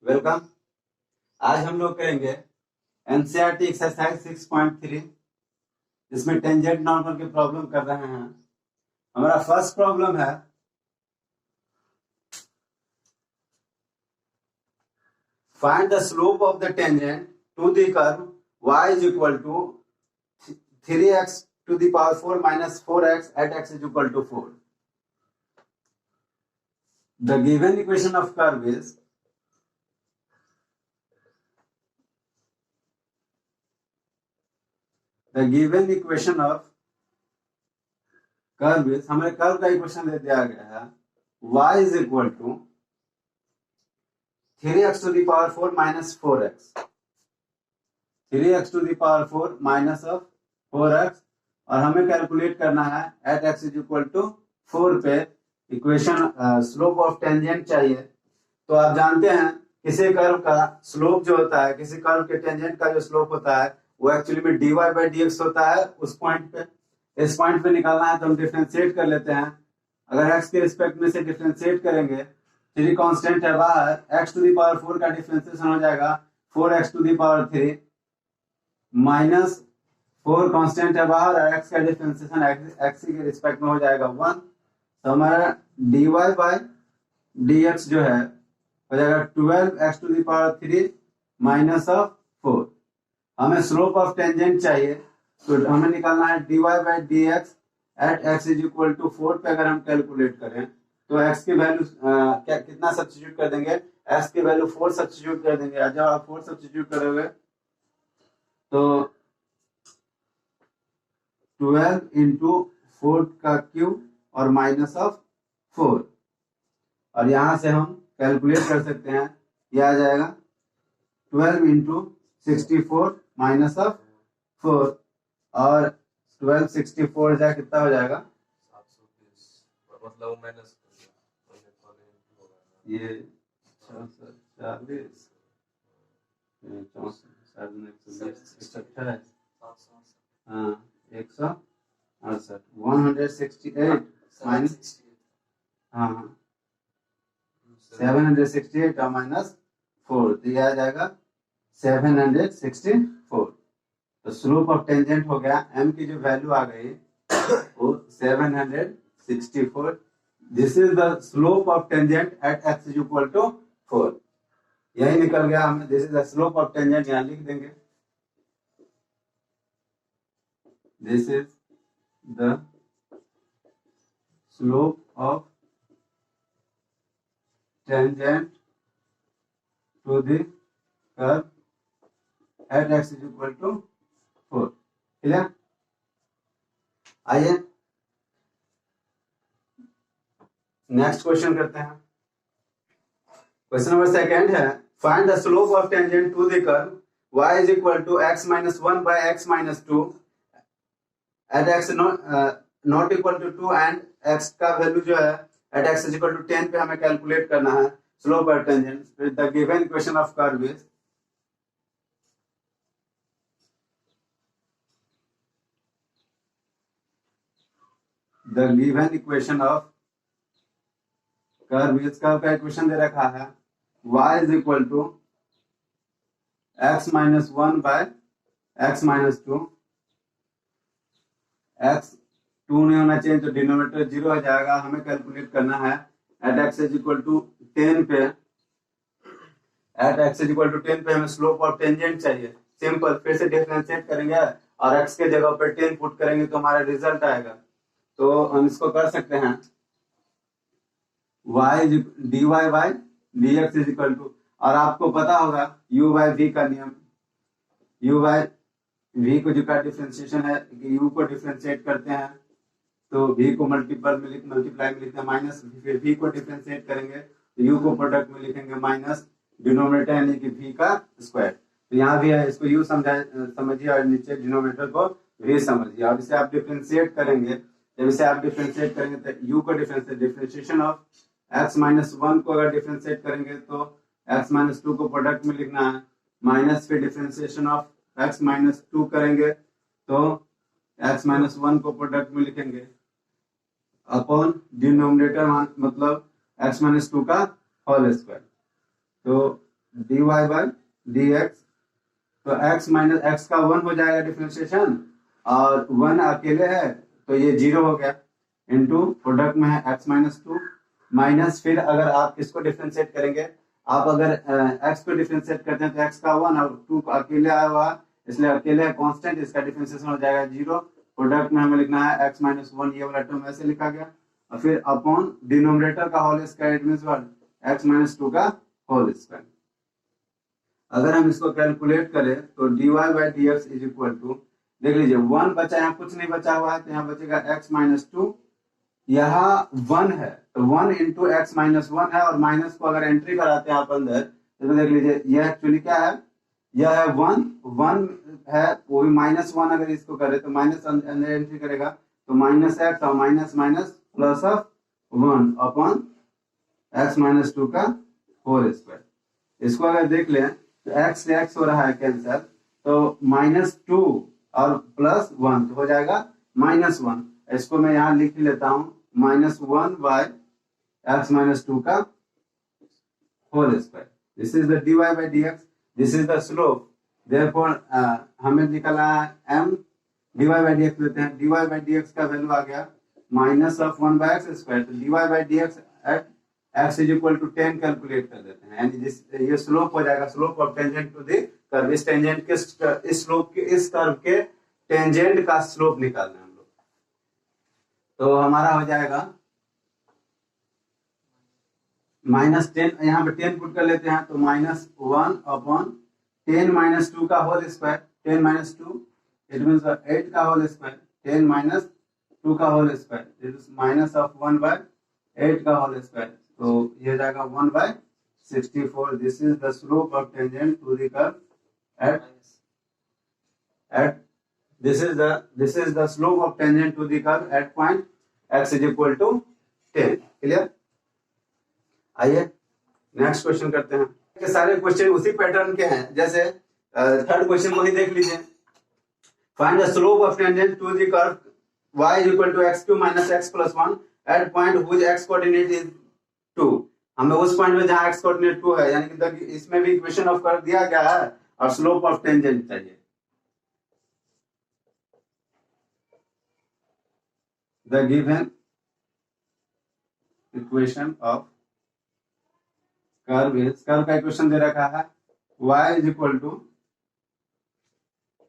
Welcome. आज हम लोग करेंगे एनसीईआरटी एक्सरसाइज 6.3 जिसमें टेंजेंट नॉर्मल की प्रॉब्लम कर रहे हैं। हमारा फर्स्ट प्रॉब्लम है find the slope of the tangent to the curve y is equal to 3x to the power 4 minus 4x at x is equal to 4. The given equation of curve is हमें curve का equation दे दिया गया है y is equal to 3x to the power 4 minus 4x 3x to the power 4 minus of 4x और हमें calculate करना है at x is equal to 4 पे इक्वेशन स्लोप ऑफ टेंजेंट चाहिए। तो आप जानते हैं किसी कर्व का स्लोप जो होता है, किसी कर्व के टेंजेंट का जो स्लोप होता है वो एक्चुअली में dy बाई dx होता है उस पॉइंट पे। इस पॉइंट पे निकालना है तो हम डिफरेंशिएट कर लेते हैं। अगर x के रिस्पेक्ट में से डिफरेंशिएट करेंगे, 3 कांस्टेंट है बाहर, x टू द पावर 4 का डिफरेंशिएशन हो जाएगा 4x to the power 3 minus 4 constant है बाहर और x का डिफरेंशिएशन x के रिस्पेक्ट में हो जाएगा 1। तो हमारा dy बाई dx जो है हो जाएगा 12x to the power 3 minus of 4। हमें स्लोप ऑफ टेंजेंट चाहिए तो हमें निकालना है dy by dx at x is equal to 4 पे। अगर हम कैलकुलेट करें तो x की वैल्यू कितना सब्स्टिट्यूट कर देंगे, x की वैल्यू 4 सब्स्टिट्यूट कर देंगे। जब आप 4 सब्स्टिट्यूट करोगे तो 12 इंटू 4 का क्यूब और माइनस ऑफ 4 और यहां से हम कैलकुलेट कर सकते हैं। यह आ जाएगा 12 इंटू 64 माइनस ऑफ 4 और 12 64 जाए कितना हो जाएगा, मतलब माइनस ये 40 हाँ 168 168 माइनस हाँ 768 और माइनस 4 तो यह आ जाएगा 764। तो स्लोप ऑफ टेंजेंट हो गया, m की जो वैल्यू आ गई वो 764। This is the slope of tangent at x is equal to 4। यही निकल गया हमें। This is the slope of tangent, यहां लिख देंगे। This is the slope of tangent to the curve at x is equal to 4। Clear? आइए next question करते हैं। क्वेश्चन नंबर सेकंड है find the slope of tangent to the curve y is equal to x minus 1 by x minus 2 at x not equal to 2 and x का value जो है at x is equal to 10 पे हमें calculate करना है slope of tangent with the given equation of curve is the given equation of curve का equation दे रखा है y is equal to x minus 1 by x minus 2। x 2 नहीं होना चाहिए तो डिनोमिनेटर 0 हो जाएगा। हमें कैलकुलेट करना है at x is equal to 10 पे। At x is equal to 10 पे हमें स्लोप ऑफ टेंजेंट चाहिए। सिंपल, फिर से डिफरेंशिएट करेंगे और x के जगह पर 10 पुट करेंगे तो हमारा रिजल्ट आएगा। तो हम इसको कर सकते हैं dy by dx is equal to, और आपको पता होगा u बाई v का नियम। u बाई v को जो का डिफरेंशिएशन है कि u को डिफरेंशिएट करते हैं तो v को मल्टीप्लाई में लिखते हैं माइनस, फिर v को डिफरेंशिएट करेंगे तो u को प्रोडक्ट में लिखेंगे माइनस डिनोमिनेटर यानी कि v का स्क्वायर। तो यहाँ भी है, इसको u समझिए और नीचे डिनोमिनेटर को v समझिए। और इसे आप डिफरेंशिएट करेंगे, जब इसे आप डिफरेंशिएट करेंगे तो u को डिफरेंशिएशन ऑफ x माइनस 1 को अगर डिफरेंशिएट करेंगे तो x माइनस 2 को प्रोडक्ट में लिखना है माइनस, फिर डिफरेंशिएशन ऑफ x माइनस 2 करेंगे तो x माइनस 1 को प्रोडक्ट में लिखेंगे अपॉन डिनोमिनेटर मतलब x माइनस 2 का होल स्क्वायर। तो dy बाई डी एक्स, तो x माइनस एक्स का 1 हो जाएगा डिफ्रेंशिएशन, और 1 अकेले है तो ये 0 हो गया, इनटू प्रोडक्ट में है x माइनस 2 माइनस, फिर अगर आप किसको डिफ्रेंशिएट करेंगे, आप अगर x को डिफ्रेंशिएट करते हैं तो x का 1 और 2 अकेले आया हुआ, इसलिए अकेले है कांस्टेंट, इसका डिफ्रेंशिएशन हो जाएगा 0। प्रोडक्ट में हमें लिखना है x माइनस 1, ये वाला टर्म ऐसे लिखा गया, और फिर अपॉन डिनोमिनेटर का whole square, it means what, x minus 2 का होल स्क्वायर। अगर हम इसको कैलकुलेट करें तो dy by d x is equal to, देख लीजिए 1 बचा, यहाँ कुछ नहीं बचा हुआ है तो यहाँ बचेगा x माइनस 2, यहाँ 1 है तो 1 इंटू एक्स माइनस 1 है, और माइनस को अगर एंट्री कराते हैं आप अंदर तो देख लीजिए यह एक्चुअली क्या है, यह है 1 है, वो भी माइनस 1 अगर इसको करे तो माइनस अंदर एंट्री करेगा तो माइनस एक्स और minus minus plus of 1 upon x minus 2 का होल स्क्वायर। इसको अगर देख लें तो एक्स से एक्स हो रहा है कैंसर, तो माइनस 2 और प्लस 1 तो हो जाएगा माइनस 1, इसको मैं यहाँ लिख लेता हूँ माइनस 1 बाय एक्स माइनस 2 का whole square. This is the dy by d x, this is the slope, therefore हमें निकला है m dy by d x लेते हैं, dy बाई डी एक्स का वैल्यू आ गया minus of 1 by x square, तो dy by d x at x is equal to 10 calculate कर देते हैं, यानी ये स्लोप हो जाएगा, slope of tangent to the curve, इस टेंजेंट के इस स्लोप के इस कर्व के टेंजेंट का स्लोप निकालना है हम लोग, तो हमारा हो जाएगा माइनस 10, यहाँ पे 10 पुट कर लेते हैं तो माइनस 1 अपॉन 10 माइनस 2 का whole square, 10 minus 2 it means 8 का होल स्क्वायर, 10 माइनस 2 का whole square it is minus of 1 by 8 का होल स्क्वायर, तो ये जाएगा 1 by 64। This is the slope of tangent to the curve at this is the slope of tangent to the curve at point x is equal to 10। Clear? आइए next question करते हैं, के सारे question उसी pattern के हैं, जैसे third question को ही देख लीजिए, find the slope of tangent to the curve y is equal to x2 minus x plus 1 at point whose x coordinate is 2। हमें उस पॉइंट में जहां x कोऑर्डिनेट 2 है, यानी कि इसमें भी इक्वेशन ऑफ कर्व दिया गया है और स्लोप ऑफ टेंजेंट चाहिए। The given equation of curve is, curve का इक्वेशन दे रखा है y is equal to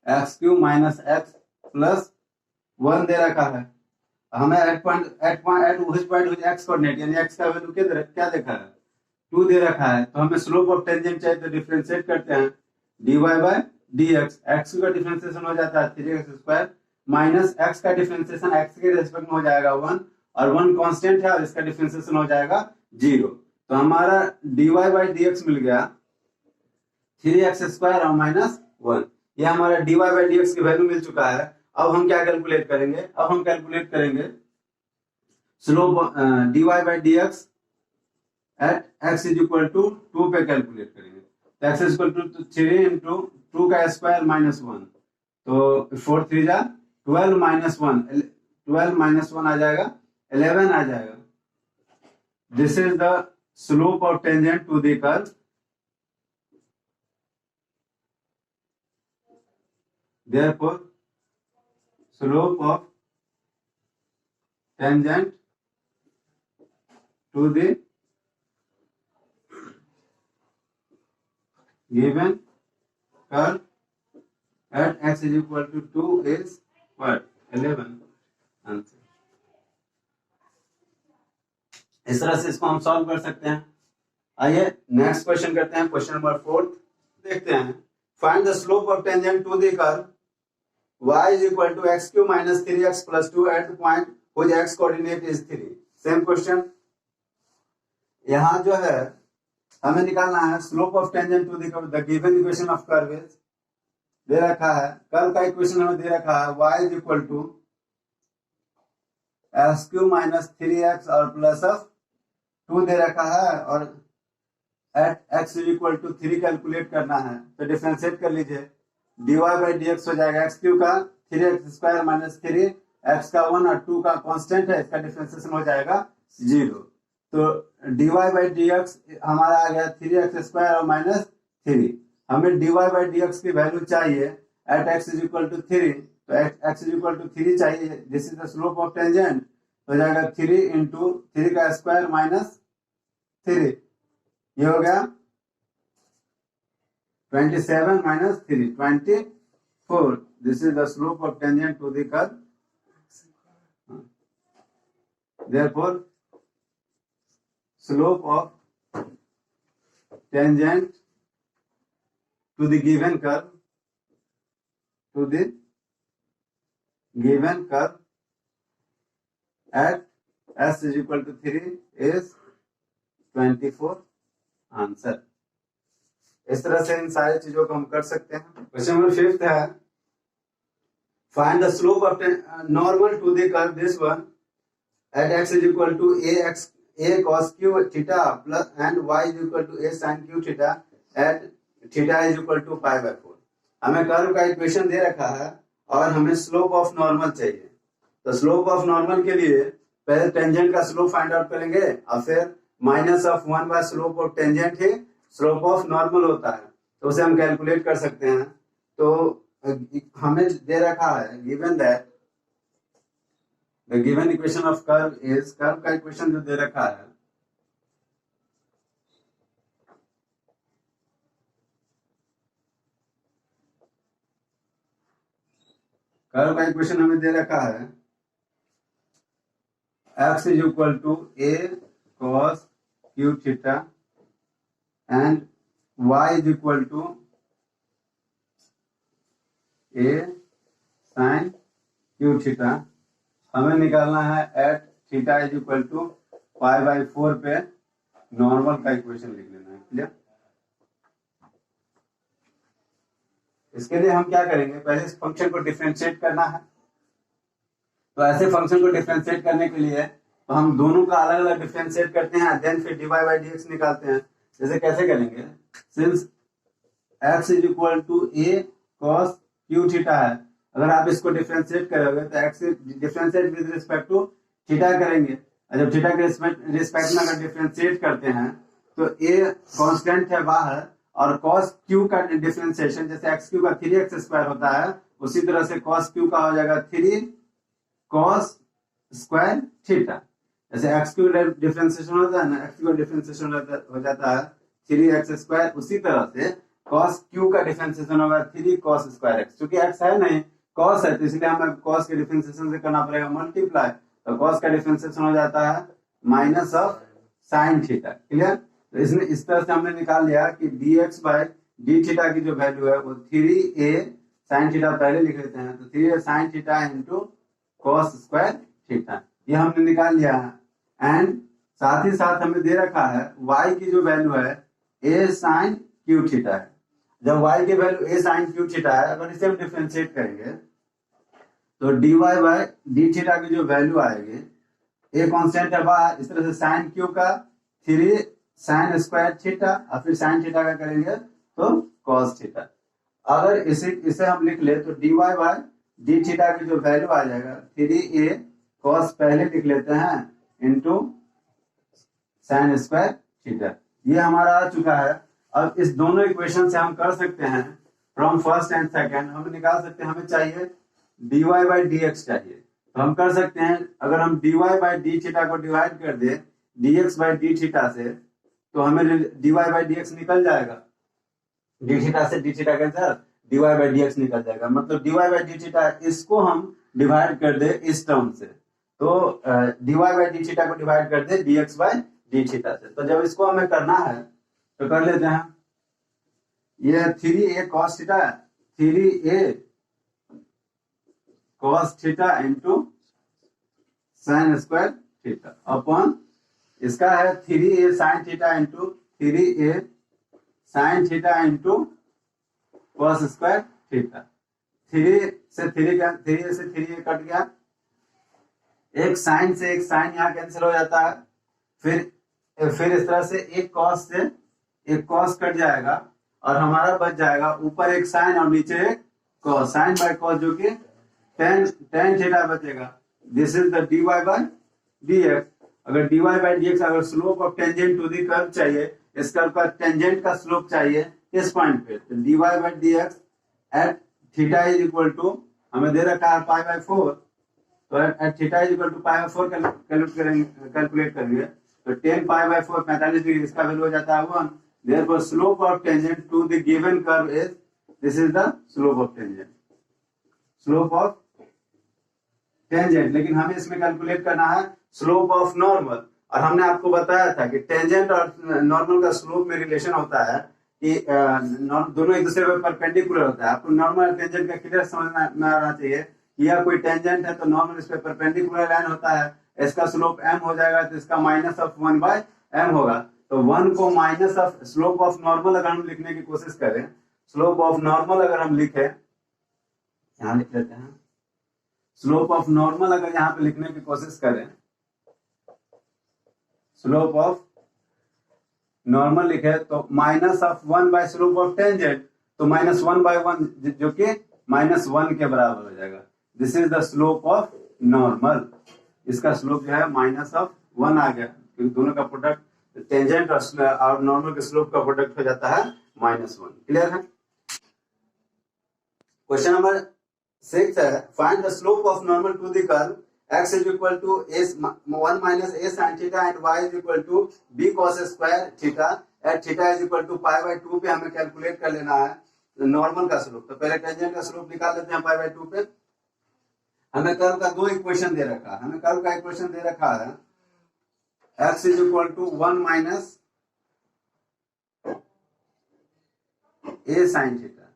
x Q minus x plus 1 दे रखा है, हमें एट पॉइंट एक्स कोऑर्डिनेट यानी एक्स का वैल्यू क्या देखा है 2 दे रखा है, तो हमें स्लोप ऑफ टेंजेंट चाहिए, तो डिफरेंशिएट करते हैं dy by d x, x का डिफरेंशिएशन हो जाता है 3x स्क्वायर माइनस एक्स का डिफरेंशिएशन x के रेस्पेक्ट में हो जाएगा 1, और 1 कांस्टेंट है और इसका डिफरेंशिएशन हो जाएगा 0, तो हमारा dy बाई डी एक्स मिल गया 3x स्क्वायर और माइनस 1, ये हमारा dy बाई डी एक्स की वैल्यू मिल चुका है। अब हम क्या कैलकुलेट करेंगे, अब हम कैलकुलेट करेंगे slope dy by d x at x is equal to 2 पे कैलकुलेट करेंगे, तो x is equal to 3 into 2 का स्क्वायर माइनस 1, तो 4 3 जा 12 माइनस 1, 12 माइनस 1 आ जाएगा 11 आ जाएगा। This is the slope of tangent to the curve, therefore slope of tangent to the given curve at x is equal to 2 is what 11 answer. इस तरह से इसको हम सॉल्व कर सकते हैं। आइए नेक्स्ट क्वेश्चन करते हैं, क्वेश्चन नंबर 4 देखते हैं, find the slope of tangent to the curve y is equal to x cube minus 3x plus 2 at the point whose x coordinate is 3। Same question, यहाँ जो है हमें निकालना है slope of tangent to the curve, the given equation of curve is दे रखा है, curve का इक्वेशन हमें दे रखा है y is equal to x cube minus 3x और प्लस ऑफ 2 दे रखा है, और at x is equal to 3 calculate करना है, तो डिफरेंशिएट कर लीजिए dy बाई डी एक्स हो जाएगा एक्स क्यू का 3x स्क्वायर माइनस 3 x का 1 और 2 का कांस्टेंट है, इसका डिफरेंशिएशन हो जाएगा 0, तो dy बाई डी एक्स हमारा आ गया 3x² और माइनस 3। हमें dy बाई डी एक्स की वैल्यू चाहिए at x is equal to 3, तो x इज इक्वल टू 3 चाहिए। This is the slope of tangent, तो जाएगा 3 इंटू 3 का स्क्वायर माइनस 3, ये हो गया 27 minus 3 24। This is the slope of tangent to the curve, therefore slope of tangent to the given curve at s is equal to 3 is 24 answer. इस तरह से इन सारी चीजों को हम कर सकते हैं। क्वेश्चन नंबर 5 है, find the slope of normal to the curve this one at x is equal to a cos q theta plus and y is equal to a sin q theta at theta is equal to pi by 4। हमें curve का equation दे रखा है और हमें slope of normal चाहिए। तो slope of normal के लिए पहले टेंजेंट का स्लोप फाइंड आउट करेंगे और फिर minus of 1 by slope of tangent ही स्लोप ऑफ नॉर्मल होता है, तो उसे हम कैलकुलेट कर सकते हैं। तो हमें दे रखा है given that the given equation of curve is, curve का इक्वेशन जो दे रखा है कर्व का इक्वेशन हमें दे रखा है x is equal to a cos q theta and y is equal to a sin q theta। हमें निकालना है at theta is equal to pi by 4 पे नॉर्मल का इक्वेशन लिख लेना है। क्लियर? इसके लिए हम क्या करेंगे, पहले इस फंक्शन को डिफरेंशिएट करना है। तो ऐसे फंक्शन को डिफरेंशिएट करने के लिए तो हम दोनों का अलग अलग डिफरेंशिएट करते हैं, देन फिर dy बाई dx निकालते हैं। जैसे कैसे करेंगे, since x is equal to a cos q theta है, अगर आप इसको डिफरेंशिएट करोगे तो x differentiate with respect to theta करेंगे, और जब थीटा के रिस्पेक्ट में अगर डिफरेंशिएट करते हैं तो a कांस्टेंट है बाहर, और cos q का डिफरेंशिएशन जैसे x³ का 3x² होता है, उसी तरह से cos q का हो जाएगा 3 cos स्क्वायर थीटा। जैसे x³ डिफरेंशिएशन होता है ना, x³ का डिफरेंशिएशन हो जाता है 3x², उसी तरह से cos q का डिफरेंशिएशन होगा 3 cos स्क्वायर x। क्योंकि x है नहीं, cos है, तो इसलिए हमें cos के डिफरेंशिएशन से करना पड़ेगा मल्टीप्लाई, तो cos का डिफरेंशिएशन हो जाता है minus of sin theta. Clear? तो इसमें इस तरह से हमने निकाल लिया कि dx बाई डी थीटा की जो वैल्यू है वो 3a sin थीटा पहले लिख लेते हैं, तो 3a sin theta into cos square theta, ये हमने निकाल लिया है। एंड साथ ही साथ हमें दे रखा है y की जो वैल्यू है a sin q थीटा है। जब y की value a sin q theta है, अगर इसे हम डिफरेंशिएट करेंगे तो dy बाई डी थीटा की जो वैल्यू आएगी, a कांस्टेंट है बाहर, इस तरह से sin q का 3 sin स्क्वायर थीटा और फिर sin थीटा का करेंगे तो cos थीटा। अगर इसे हम लिख ले तो dy बाई डी थीटा की जो वैल्यू आ जाएगा 3a cos पहले लिख लेते हैं इंटू sin स्क्वायर थीटा, ये हमारा आ चुका है। अब इस दोनों इक्वेशन से हम कर सकते हैं फ्रॉम फर्स्ट एंड सेकंड, हम निकाल सकते हैं, हमें चाहिए dy बाई dx चाहिए, तो हम कर सकते हैं, अगर हम dy बाई डी थीटा को डिवाइड कर दे dx बाई डी थीटा से, तो हमें dy बाई dx निकल जाएगा, डी थीटा से D theta cancel, dy by dx निकल जाएगा। मतलब dy बाई डी थीटा इसको हम डिवाइड कर दे इस टर्म से, तो dy बाई डी थीटा को डिवाइड कर दे dx बाई डी थीटा से। तो जब इसको हमें करना है तो कर लेते हैं, ये 3a cos theta, 3a cos theta into sin square theta upon इसका है 3a sin theta into 3a sin theta into cos square theta. 3 से 3a कट गया, एक sin से एक sin यहाँ कैंसिल हो जाता है, फिर इस तरह से एक cos से एक cos कट जाएगा और हमारा बच जाएगा ऊपर एक sin और नीचे एक cos, sin बाय cos जो कि tan थीटा बचेगा। This is the dy by dx। अगर dy बाई dx अगर slope of tangent to the curve चाहिए, इस कर्व का टेंजेंट का स्लोप चाहिए इस पॉइंट पे, तो dy by dx at theta is equal to हमें दे रखा है पाई बाई 4, तो at theta is equal to pi by 4 calculate करेंगे तो 10 पाई बाई 4 45 डिग्री, इसका वैल्यू हो जाता है 1। Therefore slope of tangent to the given curve is, this is the slope of tangent, slope of tangent. लेकिन हमें इसमें कैलकुलेट करना है स्लोप ऑफ नॉर्मल, और हमने आपको बताया था कि टेंजेंट और नॉर्मल का स्लोप में रिलेशन होता है कि दोनों एक दूसरे पर परपेंडिकुलर होता है। आपको नॉर्मल और टेंजेंट का क्लियर समझ में आना चाहिए कि यह कोई टेंजेंट है तो नॉर्मल इस पे परपेंडिकुलर लाइन होता है, इसका स्लोप m हो जाएगा तो इसका माइनस ऑफ 1 बाय m होगा। तो 1 को minus of slope of normal अगर हम लिखने की कोशिश करें, स्लोप ऑफ नॉर्मल अगर हम लिखे, यहाँ लिख लेते हैं, स्लोप ऑफ नॉर्मल अगर यहाँ पे लिखने की कोशिश करें, स्लोप ऑफ नॉर्मल लिखे तो minus of 1 by slope of tangent, तो माइनस 1 बाय 1 जो कि माइनस 1 के बराबर हो जाएगा। This is the slope of normal, इसका स्लोप जो है माइनस ऑफ 1 आ गया, क्योंकि दोनों का प्रोडक्ट टेंजेंट और नॉर्मल के स्लोप का प्रोडक्ट हो जाता है माइनस 1। क्लियर है? क्वेश्चन नंबर 6 है, find the slope of normal to the curve x is equal to a1 minus a sin theta and y is equal to b cos square theta at theta is equal to pi by 2 पे हमें calculate कर लेना है normal का slope. तो पहले tangent का slope निकाल लेते हैं पाई बाई 2 पे। हमें कर्व का दो इक्वेशन दे रखा है, हमें कर्व का इक्वेशन दे रखा है x is equal to 1 minus a sin theta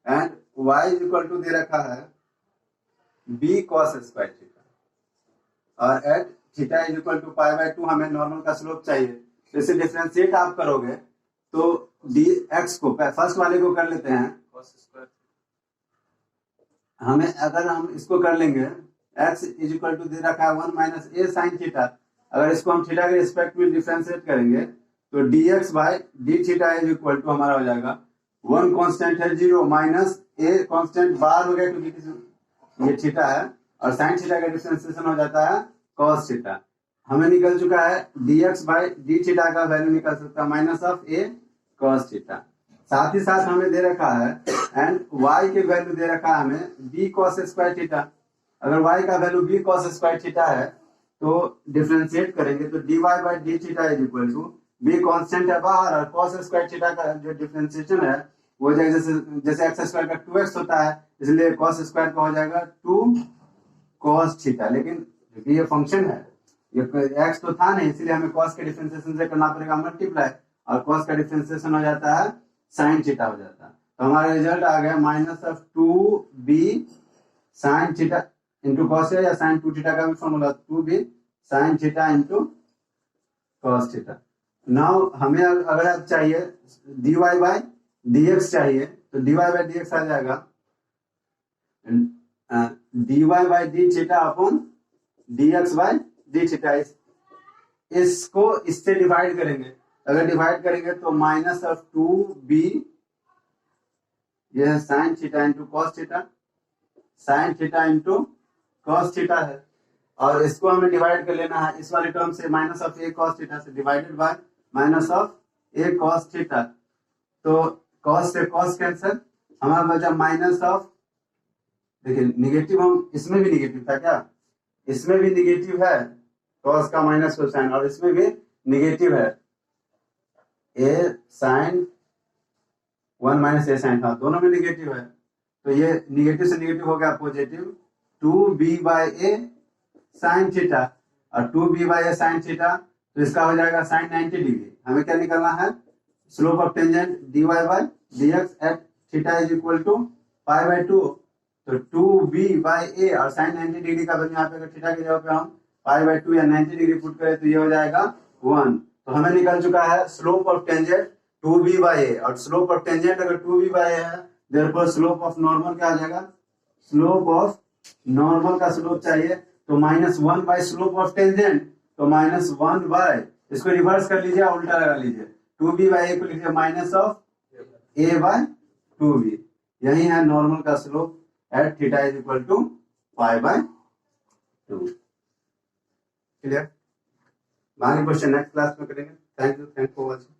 and y is equal to दे रखा है b cos square theta, और at theta is equal to pi by 2 हमें नॉर्मल का स्लोप चाहिए। तो इसे डिफरेंशिएट आप करोगे तो डी एक्स को फर्स्ट वाले को कर लेते हैं, हमें अगर हम इसको कर लेंगे x इज इक्वल टू दे रखा है 1 माइनस ए साइन थीटा, अगर इसको हम थीटा के रिस्पेक्ट में डिफरेंशिएट करेंगे तो dx by d theta is equal to हमारा हो जाएगा 1 कांस्टेंट है 0 माइनस ए कांस्टेंट बाहर हो गया क्योंकि ये थीटा है, और साइन थीटा का डिफरेंशिएशन हो जाता है cos थीटा। हमें निकल चुका है dx बाई डी थीटा का वैल्यू निकल सकता है minus of a cos theta. साथ ही साथ हमें दे रखा है एंड y के वैल्यू दे रखा है हमें b cos स्क्वायर थीटा। अगर y का value b cos square theta है तो डिफरेंशिएट करेंगे तो dy by d theta is equal to b constant है बाहर, और cos स्क्वायर थीटा का जो डिफरेंशिएशन है वो जैसे x स्क्वायर का 2x होता है, इसलिए cos स्क्वायर का हो जाएगा 2 cos थीटा। लेकिन क्योंकि ये फंक्शन है, ये x तो था नहीं, इसलिए हमें cos के डिफरेंशिएशन से करना पड़ेगा मल्टीप्लाई, और cos का डिफरेंशिएशन हो जाता है sin थीटा हो जाता है। तो हमारा रिजल्ट आ गया minus of 2b sin theta into cos या sin 2 थीटा का भी formula 2b sin theta into cos theta. Now हमें अगर अब चाहिए dy बाई dx चाहिए तो dy बाई dx आ जाएगा dy by d theta upon dx by d theta. इसको इससे डिवाइड करेंगे, अगर डिवाइड करेंगे तो माइनस ऑफ 2b, यह sine theta into cos theta, sine theta into cos theta है, और इसको हमें डिवाइड कर लेना है इस वाले टर्म से minus of a cos theta से divided by minus of a cos theta. तो cos से cos कैंसिल, हमारा बचा माइनस ऑफ, देखिए निगेटिव, हम इसमें भी निगेटिव था क्या, इसमें भी निगेटिव है cos का माइनस को साइन, और इसमें भी निगेटिव है a sine 1 minus a sine था, दोनों में निगेटिव है, तो ये निगेटिव से निगेटिव हो गया पॉजिटिव 2b बाई a साइन थीटा, और 2b बाई a साइन थीटा, तो इसका हो जाएगा साइन 90 डिग्री। हमें क्या निकलना है, slope of tangent dy by dx at theta is equal to pi by 2, तो 2b बाई a और साइन 90 डिग्री का वैल्यू यहाँ पे अगर थीटा की जगह पे हम पाई बाई 2 या 90 डिग्री पुट करें तो ये हो जाएगा 1। तो हमें निकल चुका है स्लोप ऑफ टेंजेंट 2b बाई a, और स्लोप ऑफ टेंजेंट अगर 2b बाई a है देयरफॉर स्लोप ऑफ नॉर्मल क्या आ जाएगा, स्लोप ऑफ नॉर्मल का स्लोप चाहिए तो minus 1 by slope of tangent, तो माइनस 1 बाई, इसको रिवर्स कर लीजिए उल्टा लगा लीजिए, 2b बाई a को लिखिए minus of a by 2b, यही है नॉर्मल का slope at theta is equal to pi by 2। Clear? बाकी क्वेश्चन नेक्स्ट क्लास में करेंगे। Thank you for watching.